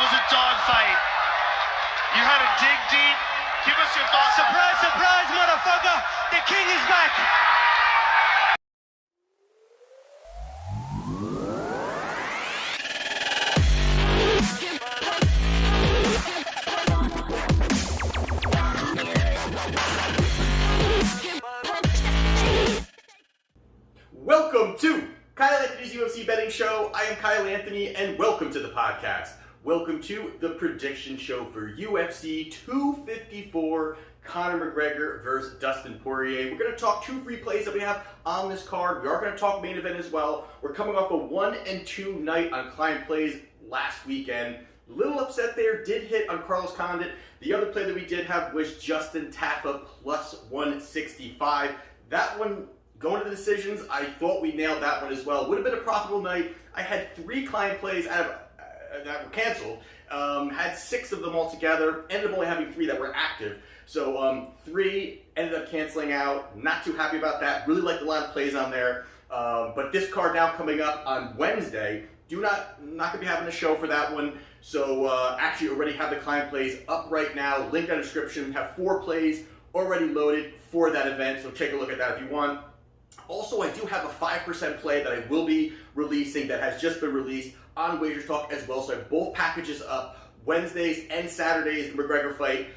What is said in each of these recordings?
was a dogfight. You had to dig deep. Give us your thoughts. Surprise, surprise, motherfucker! The king is back! Welcome to Kyle Anthony's UFC Betting Show. I am Kyle Anthony, and welcome to the podcast. Welcome to the prediction show for UFC 254, Conor McGregor versus Dustin Poirier. We're going to talk two free plays that we have on this card. We are going to talk main event as well. We're coming off a 1-2 night on client plays last weekend. Little upset there, did hit on Carlos Condit. The other play that we did have was Justin Tafa plus 165. That one, going to the decisions, I thought we nailed that one as well. Would have been a profitable night. I had 3 client plays that were canceled. Had 6 of them all together. Ended up only having 3 that were active. So 3 ended up canceling out. Not too happy about that. Really liked a lot of plays on there. But this card now coming up on Wednesday. Not going to be having a show for that one. So actually already have the client plays up right now. Link in the description. Have 4 plays already loaded for that event. So take a look at that if you want. Also, I do have a 5% play that I will be releasing that has just been released on Wagertalk as well. So I have both packages up, Wednesdays and Saturdays, the McGregor fight.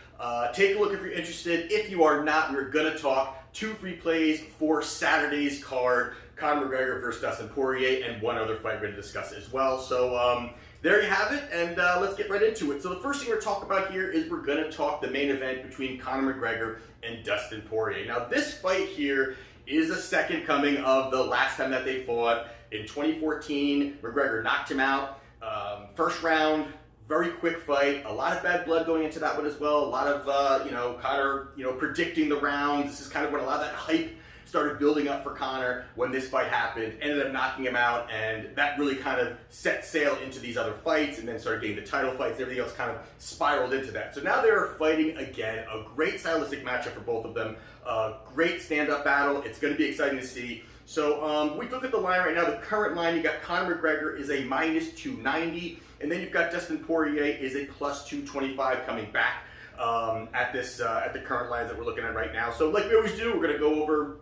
Take a look if you're interested. If you are not, we're going to talk 2 free plays for Saturday's card, Conor McGregor versus Dustin Poirier, and one other fight we're going to discuss as well. So there you have it, and let's get right into it. So the first thing we're going to talk about here is we're going to talk the main event between Conor McGregor and Dustin Poirier. Now this fight here is a second coming of the last time that they fought in 2014. McGregor knocked him out. First round, very quick fight. A lot of bad blood going into that one as well. A lot of, Conor, predicting the rounds. This is kind of when a lot of that hype started building up for Conor when this fight happened. Ended up knocking him out, and that really kind of set sail into these other fights, and then started getting the title fights. Everything else kind of spiraled into that. So now they're fighting again. A great stylistic matchup for both of them. Great stand-up battle. It's going to be exciting to see. So we look at the line right now. The current line, you got Conor McGregor is a minus 290, and then you've got Dustin Poirier is a plus 225 coming back at the current lines that we're looking at right now. So like we always do, we're going to go over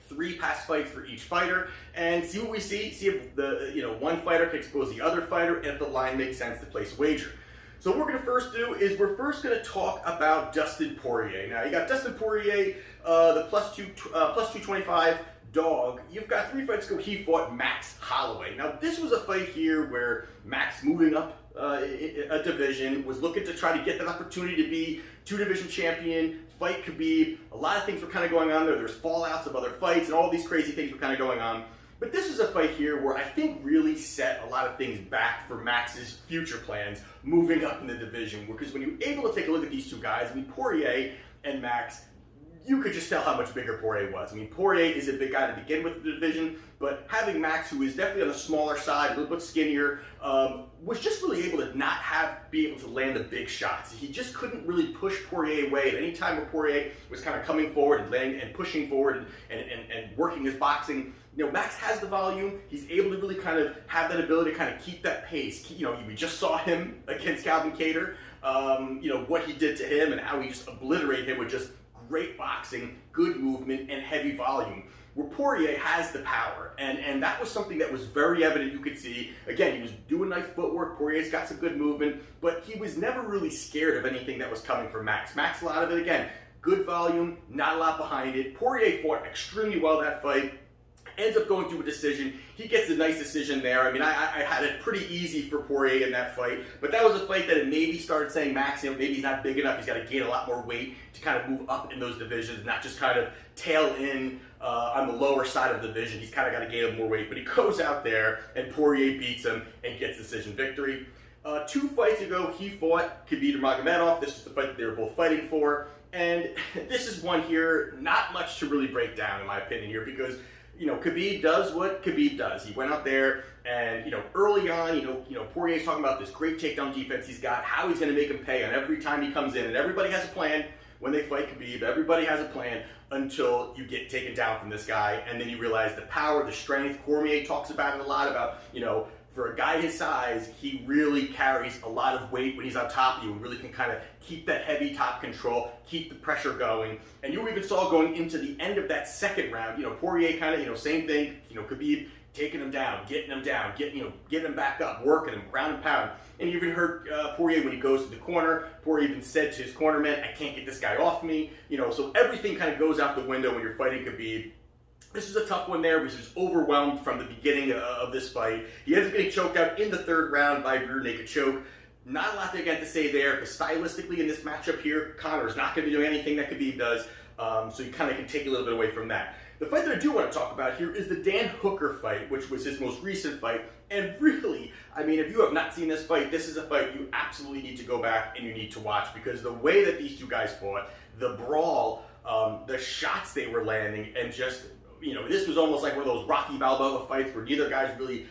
3 past fights for each fighter and see what we see. See if the one fighter can expose the other fighter, and if the line makes sense to place a wager. So what we're going to first do is we're first going to talk about Dustin Poirier. Now you got Dustin Poirier, the plus 225 dog. You've got 3 fights ago. He fought Max Holloway. Now this was a fight here where Max, moving up a division, was looking to try to get that opportunity to be 2-division champion, fight Khabib. A lot of things were kind of going on there. There's fallouts of other fights, and all these crazy things were kind of going on. But this was a fight here where I think really set a lot of things back for Max's future plans moving up in the division. Because when you're able to take a look at these 2 guys, I mean, Poirier and Max, you could just tell how much bigger Poirier was. I mean, Poirier is a big guy to begin with the division, but having Max, who is definitely on the smaller side, a little bit skinnier, was just really able to not be able to land the big shots. He just couldn't really push Poirier away at any time where Poirier was kind of coming forward and landing and pushing forward and working his boxing. Max has the volume. He's able to really kind of have that ability to kind of keep that pace. We just saw him against Calvin Kattar, what he did to him and how he just obliterated him with just great boxing, good movement, and heavy volume. Where Poirier has the power, and that was something that was very evident. You could see, again, he was doing nice footwork. Poirier's got some good movement, but he was never really scared of anything that was coming from Max. Max, a lot of it, again, good volume, not a lot behind it. Poirier fought extremely well that fight. Ends up going to a decision. He gets a nice decision there. I mean, I had it pretty easy for Poirier in that fight, but that was a fight that it maybe started saying Max, maybe he's not big enough. He's got to gain a lot more weight to kind of move up in those divisions, not just kind of tail in on the lower side of the division. He's kind of got to gain more weight, but he goes out there and Poirier beats him and gets decision victory. 2 fights ago, he fought Khabib Nurmagomedov. This was the fight that they were both fighting for, and this is one here, not much to really break down in my opinion here, because Khabib does what Khabib does. He went out there and, early on, Poirier's talking about this great takedown defense he's got, how he's going to make him pay on every time he comes in, and everybody has a plan. When they fight Khabib, everybody has a plan until you get taken down from this guy, and then you realize the power, the strength. Cormier talks about it a lot, about, for a guy his size, he really carries a lot of weight when he's on top of you, and really can kind of keep that heavy top control, keep the pressure going. And you even saw going into the end of that second round, Poirier kind of, same thing, Khabib taking him down, getting him back up, working him, ground and pound. And you even heard Poirier when he goes to the corner, Poirier even said to his cornerman, I can't get this guy off me. So everything kind of goes out the window when you're fighting Khabib. This was a tough one there, because he was overwhelmed from the beginning of this fight. He ends up getting choked out in the third round by a rear naked choke. Not a lot to get to say there, because stylistically in this matchup here, Conor is not going to be doing anything that Khabib does, so you kind of can take a little bit away from that. The fight that I do want to talk about here is the Dan Hooker fight, which was his most recent fight. And really, I mean, if you have not seen this fight, this is a fight you absolutely need to go back and you need to watch, because the way that these two guys fought, the brawl, the shots they were landing, and just, this was almost like one of those Rocky Balboa fights where neither guys really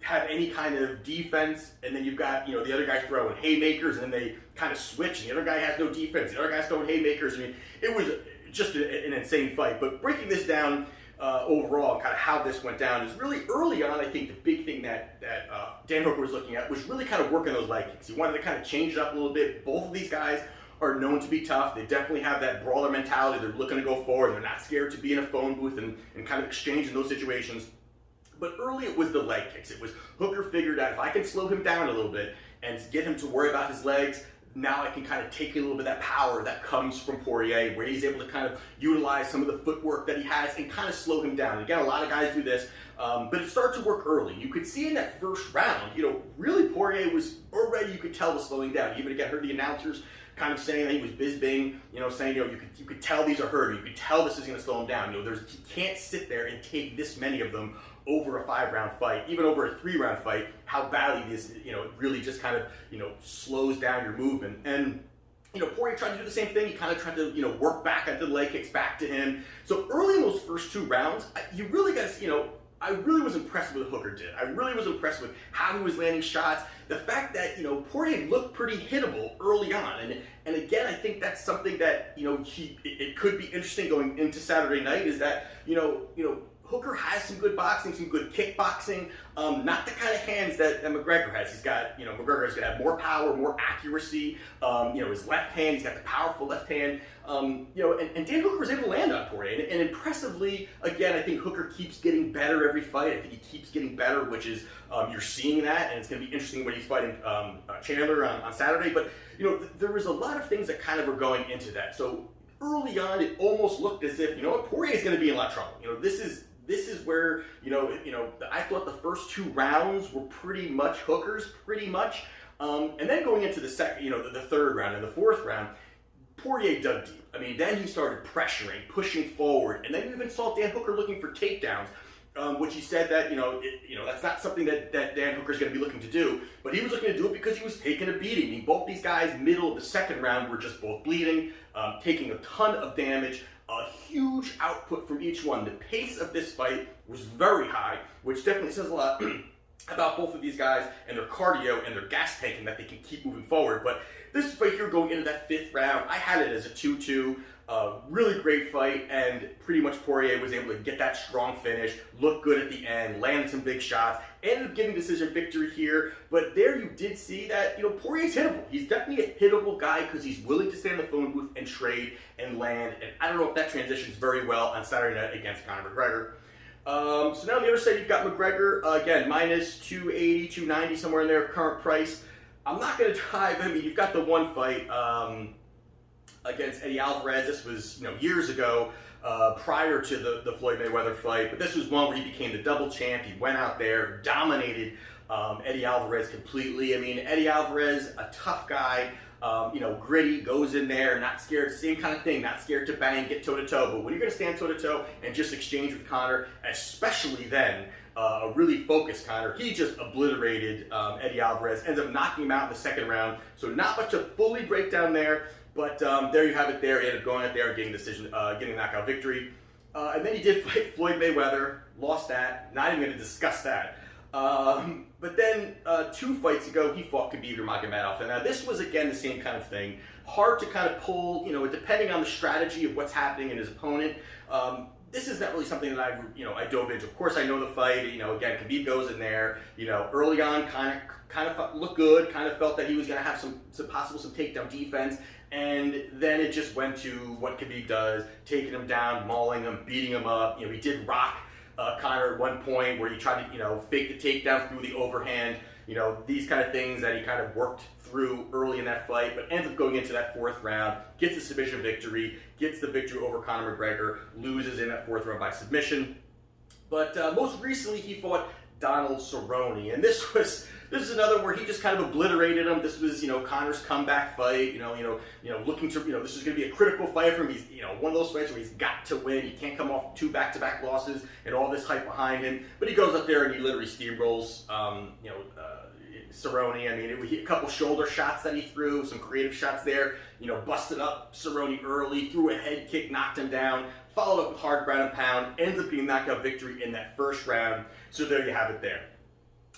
have any kind of defense, and then you've got, the other guy throwing haymakers, and then they kind of switch, and the other guy has no defense, the other guy's throwing haymakers. I mean, it was just an insane fight. But breaking this down overall, kind of how this went down, is really early on, I think the big thing that Dan Hooker was looking at was really kind of working those leg kicks. He wanted to kind of change it up a little bit. Both of these guys are known to be tough. They definitely have that brawler mentality. They're looking to go forward. They're not scared to be in a phone booth and kind of exchange in those situations. But early it was the leg kicks. It was Hooker figured out, if I can slow him down a little bit and get him to worry about his legs, now I can kind of take a little bit of that power that comes from Poirier, where he's able to kind of utilize some of the footwork that he has and kind of slow him down. Again, a lot of guys do this, but it started to work early. You could see in that first round, really Poirier was already, you could tell, was slowing down. You even again heard the announcers kind of saying that he was Bisbing, saying, you could tell these are hurting. You could tell this is going to slow him down. He can't sit there and take this many of them over a 5-round fight, even over a 3-round fight, how badly this, it really just kind of, slows down your movement. And, Poirier tried to do the same thing. He kind of tried to, work back at the leg kicks back to him. So early in those first 2 rounds, you really got to, I really was impressed with what Hooker did. I really was impressed with how he was landing shots. The fact that, Poirier looked pretty hittable early on. And again, I think that's something that, it could be interesting going into Saturday night, is that, Hooker has some good boxing, some good kickboxing, not the kind of hands that McGregor has. He's got, McGregor's going to have more power, more accuracy, his left hand, he's got the powerful left hand, and Dan Hooker was able to land on Poirier. And impressively, again, I think Hooker keeps getting better every fight. I think he keeps getting better, which is, you're seeing that, and it's going to be interesting when he's fighting Chandler on Saturday. But, there was a lot of things that kind of were going into that. So early on, it almost looked as if, Poirier is going to be in a lot of trouble. This is where, I thought the first 2 rounds were pretty much Hooker's, pretty much. And then going into the second, the third round and the fourth round, Poirier dug deep. I mean, then he started pressuring, pushing forward, and then you even saw Dan Hooker looking for takedowns, which he said that, that's not something that Dan Hooker's going to be looking to do, but he was looking to do it because he was taking a beating. I mean, both these guys, middle of the second round, were just both bleeding, taking a ton of damage. A huge output from each one. The pace of this fight was very high, which definitely says a lot about both of these guys and their cardio and their gas tank, and that they can keep moving forward. But this fight here going into that 5th round, I had it as a 2-2. Really great fight, and pretty much Poirier was able to get that strong finish, look good at the end, landed some big shots, ended up getting decision victory here. But there you did see that, Poirier's hittable. He's definitely a hittable guy because he's willing to stay in the phone booth and trade and land. And I don't know if that transitions very well on Saturday night against Conor McGregor. So now on the other side, you've got McGregor, again, minus 280, 290, somewhere in there, current price. I'm not going to dive, I mean, you've got the one fight against Eddie Alvarez. This was, years ago, prior to the Floyd Mayweather fight, but this was one where he became the double champ. He went out there, dominated Eddie Alvarez completely. I mean, Eddie Alvarez, a tough guy, gritty, goes in there, not scared, same kind of thing, not scared to bang, get toe-to-toe, but when you're going to stand toe-to-toe and just exchange with Conor, especially then, a really focused Conor, he just obliterated Eddie Alvarez, ends up knocking him out in the second round, so not much to fully break down there, but there you have it there. He ended up going out there and getting a knockout victory. And then he did fight Floyd Mayweather, lost that, not even going to discuss that. But then 2 fights ago, he fought Khabib Nurmagomedov. And now this was, again, the same kind of thing. Hard to kind of pull, depending on the strategy of what's happening in his opponent. this is not really something that I dove into. Of course, I know the fight. Again, Khabib goes in there. Early on, kind of looked good. Kind of felt that he was going to have some takedown defense, and then it just went to what Khabib does, taking him down, mauling him, beating him up. He did rock Conor at one point where he tried to fake the takedown through the overhand. These kind of things that he kind of worked through early in that fight, but ends up going into that fourth round, gets a submission victory, gets the victory over Conor McGregor, loses in that fourth round by submission. But most recently, he fought Donald Cerrone, and this is another where he just kind of obliterated him. This was Conor's comeback fight. Looking to this is going to be a critical fight for him. He's one of those fights where he's got to win. He can't come off 2 back-to-back losses and all this hype behind him. But he goes up there and he literally steamrolls Cerrone. I mean, a couple shoulder shots that he threw, some creative shots there. Busted up Cerrone early, threw a head kick, knocked him down, followed up with hard ground and pound, ends up being a knockout victory in that first round. So there you have it there.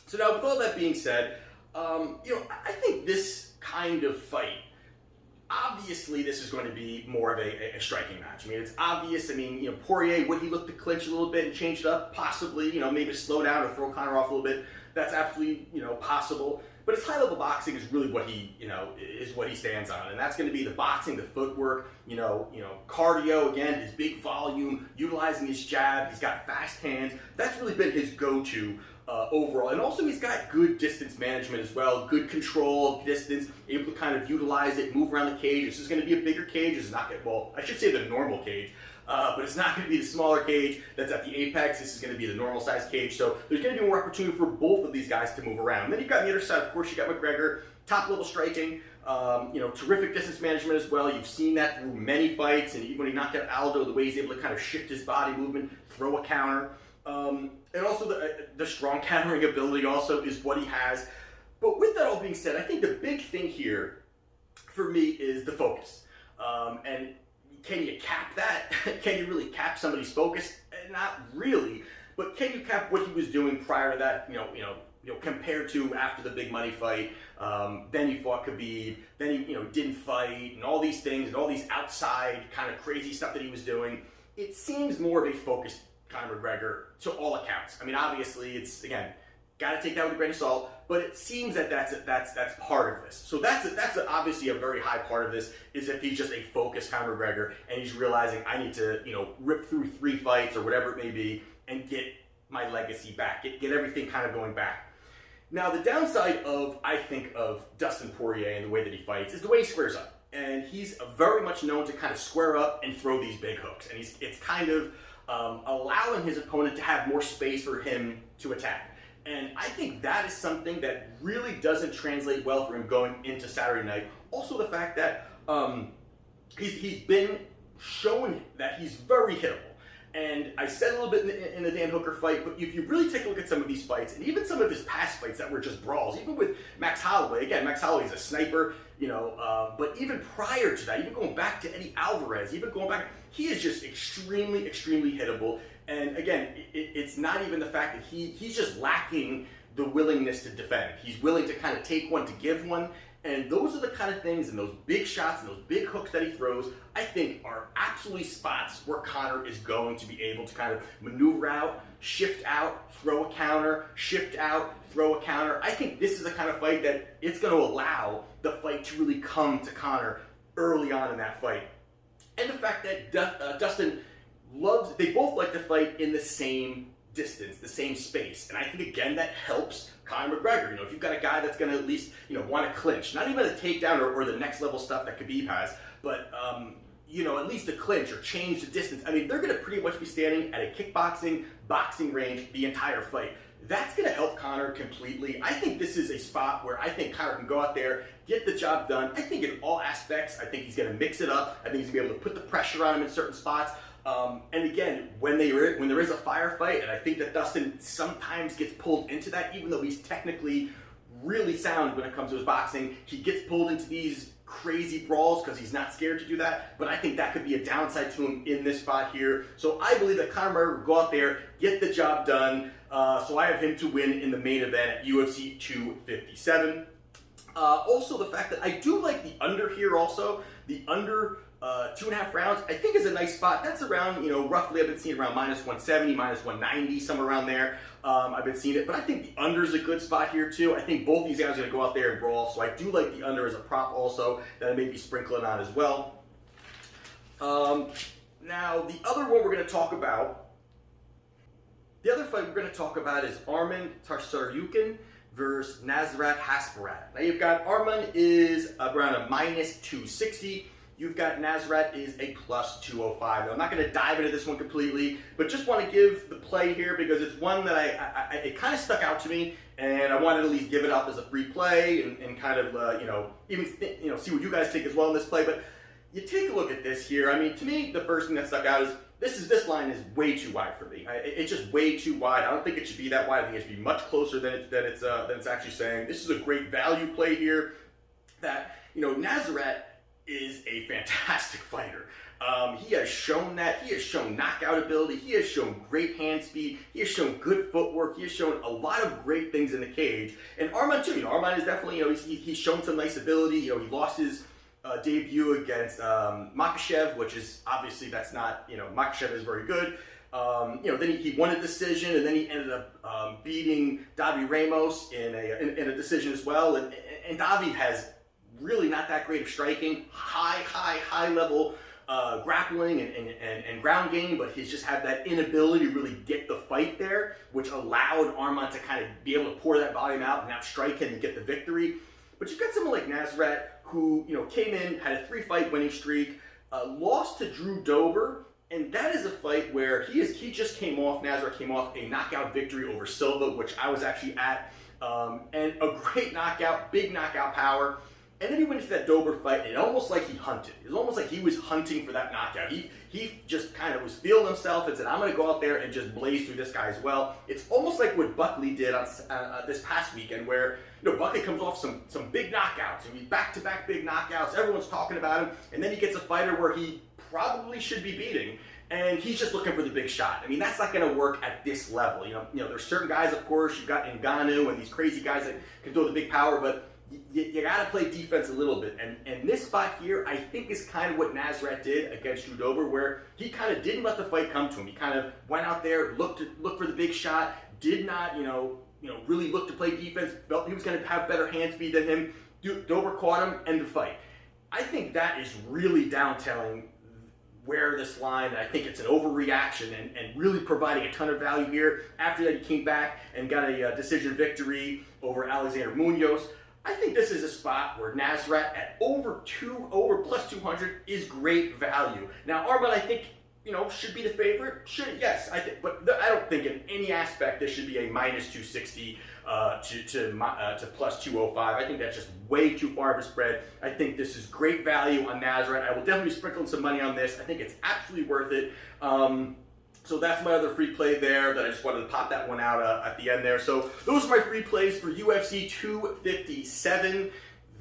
So now, with all that being said, I think this kind of fight, obviously this is going to be more of a striking match. I mean, it's obvious. I mean, Poirier, would he look to clinch a little bit and change it up? Possibly, maybe slow down or throw Conor off a little bit. That's absolutely, possible. But his high-level boxing is really what he, is what he stands on. And that's going to be the boxing, the footwork, cardio, again, his big volume, utilizing his jab. He's got fast hands. That's really been his go-to overall. And also he's got good distance management as well, good control of distance, able to kind of utilize it, move around the cage. This is going to be a bigger cage. This is not going to, well, I should say the normal cage. But it's not going to be the smaller cage that's at the apex. This is going to be the normal size cage. So there's going to be more opportunity for both of these guys to move around. And then you've got on the other side, of course, you got McGregor, top level striking, terrific distance management as well. You've seen that through many fights. And even when he knocked out Aldo, the way he's able to kind of shift his body movement, throw a counter. And also the strong countering ability also is what he has. But with that all being said, I think the big thing here for me is the focus. And can you cap that? Can you really cap somebody's focus? Not really, but can you cap what he was doing prior to that? Compared to after the big money fight, then he fought Khabib, then he didn't fight, and all these things, and all these outside kind of crazy stuff that he was doing. It seems more of a focused Conor McGregor to all accounts. I mean, obviously, it's again. Got to take that with a grain of salt, but it seems that that's part of this. So that's obviously a very high part of this, is if he's just a focused Conor McGregor and he's realizing I need to rip through 3 fights or whatever it may be and get my legacy back, get everything kind of going back. Now the downside of Dustin Poirier and the way that he fights is the way he squares up, and he's very much known to kind of square up and throw these big hooks, and it's kind of allowing his opponent to have more space for him to attack. And I think that is something that really doesn't translate well for him going into Saturday night. Also the fact that he's been shown that he's very hittable. And I said a little bit in the Dan Hooker fight, but if you really take a look at some of these fights, and even some of his past fights that were just brawls, even with Max Holloway, again, Max Holloway's a sniper, but even prior to that, even going back to Eddie Alvarez, even going back, he is just extremely, extremely hittable. And again, it's not even the fact that he's just lacking the willingness to defend. He's willing to kind of take one to give one. And those are the kind of things, and those big shots and those big hooks that he throws, I think are absolutely spots where Conor is going to be able to kind of maneuver out, shift out, throw a counter, shift out, throw a counter. I think this is the kind of fight that it's going to allow the fight to really come to Conor early on in that fight. And the fact that Dustin they both like to fight in the same distance, the same space. And I think, again, that helps Conor McGregor. If you've got a guy that's going to at least, want to clinch, not even a takedown or the next level stuff that Khabib has, but, at least a clinch or change the distance. I mean, they're going to pretty much be standing at a kickboxing, boxing range the entire fight. That's going to help Conor completely. I think this is a spot where I think Conor can go out there, get the job done. I think in all aspects, I think he's going to mix it up. I think he's going to be able to put the pressure on him in certain spots. And again, when there is a firefight, and I think that Dustin sometimes gets pulled into that, even though he's technically really sound when it comes to his boxing, he gets pulled into these crazy brawls because he's not scared to do that. But I think that could be a downside to him in this spot here. So I believe that Conor McGregor will go out there, get the job done. So I have him to win in the main event at UFC 257. Also, the fact that I do like the under here also. The under 2.5 rounds, I think is a nice spot. That's around, roughly I've been seeing around -170, -190, somewhere around there. I've been seeing it, but I think the under is a good spot here too. I think both these guys are going to go out there and brawl, so I do like the under as a prop also that I may be sprinkling on as well. Now, the other one we're going to talk about, the other fight we're going to talk about is Arman Tsarukyan versus Nasrat Haqparast. Now you've got Arman is around a -260. You've got Nasrat is a +205. Now I'm not going to dive into this one completely, but just want to give the play here because it's one that it kind of stuck out to me, and I wanted to at least give it up as a free play and kind of see what you guys think as well in this play. But you take a look at this here. I mean, to me, the first thing that stuck out is this line is way too wide for me. It's just way too wide. I don't think it should be that wide. I think it should be much closer than it's actually saying. This is a great value play here. That Nasrat is a fantastic fighter. He has shown that. He has shown knockout ability. He has shown great hand speed. He has shown good footwork. He has shown a lot of great things in the cage. And Arman too. Arman is definitely he's shown some nice ability. He lost his debut against Makhachev, which is obviously that's not Makhachev is very good. Then he won a decision, and then he ended up beating Davi Ramos in a decision as well. And Davi has really not that great of striking, high level grappling and ground game, but he's just had that inability to really get the fight there, which allowed Arman to kind of be able to pour that volume out and outstrike him and get the victory. But you've got someone like Nasrat who came in, had a 3-fight winning streak, lost to Drew Dober, and that is a fight where Nasrat came off a knockout victory over Silva, which I was actually at, and a great knockout, big knockout power. And then he went into that Dober fight, and almost like he hunted. It was almost like he was hunting for that knockout. He just kind of was feeling himself and said, I'm going to go out there and just blaze through this guy as well. It's almost like what Buckley did on this past weekend, where Buckley comes off some big knockouts. I mean, back-to-back big knockouts. Everyone's talking about him. And then he gets a fighter where he probably should be beating, and he's just looking for the big shot. I mean, that's not going to work at this level. There's certain guys, of course. You've got Ngannou and these crazy guys that can throw the big power, but you got to play defense a little bit. And this spot here, I think, is kind of what Nasrat did against Drew Dober, where he kind of didn't let the fight come to him. He kind of went out there, looked for the big shot, did not, really look to play defense. Felt he was going to have better hand speed than him. Dober caught him, end the fight. I think that is really downtelling where this line, I think it's an overreaction and really providing a ton of value here. After that, he came back and got a decision victory over Alexander Munoz. I think this is a spot where Nasrat at over +200 is great value. Now, Arman, I think, should be the favorite. Yes, I think, but I don't think in any aspect this should be a -260 to +205. I think that's just way too far of a spread. I think this is great value on Nasrat. I will definitely sprinkle some money on this. I think it's absolutely worth it. So that's my other free play there that I just wanted to pop that one out at the end there. So those are my free plays for UFC 257.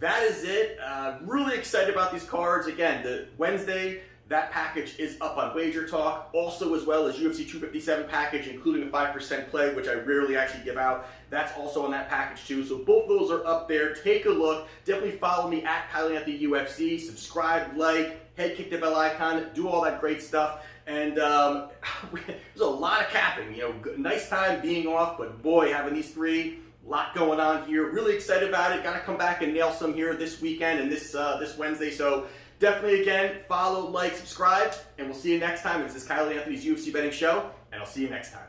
That is it. Really excited about these cards. Again, the Wednesday, that package is up on Wagertalk. Also, as well as UFC 257 package, including a 5% play, which I rarely actually give out. That's also on that package too. So both those are up there. Take a look. Definitely follow me at Kyle Anthony UFC. Subscribe, like, head kick the bell icon, do all that great stuff. And there's a lot of capping. Nice time being off, but boy, having these three, a lot going on here. Really excited about it. Got to come back and nail some here this weekend and this Wednesday. So definitely, again, follow, like, subscribe, and we'll see you next time. This is Kyle Anthony's UFC Betting Show, and I'll see you next time.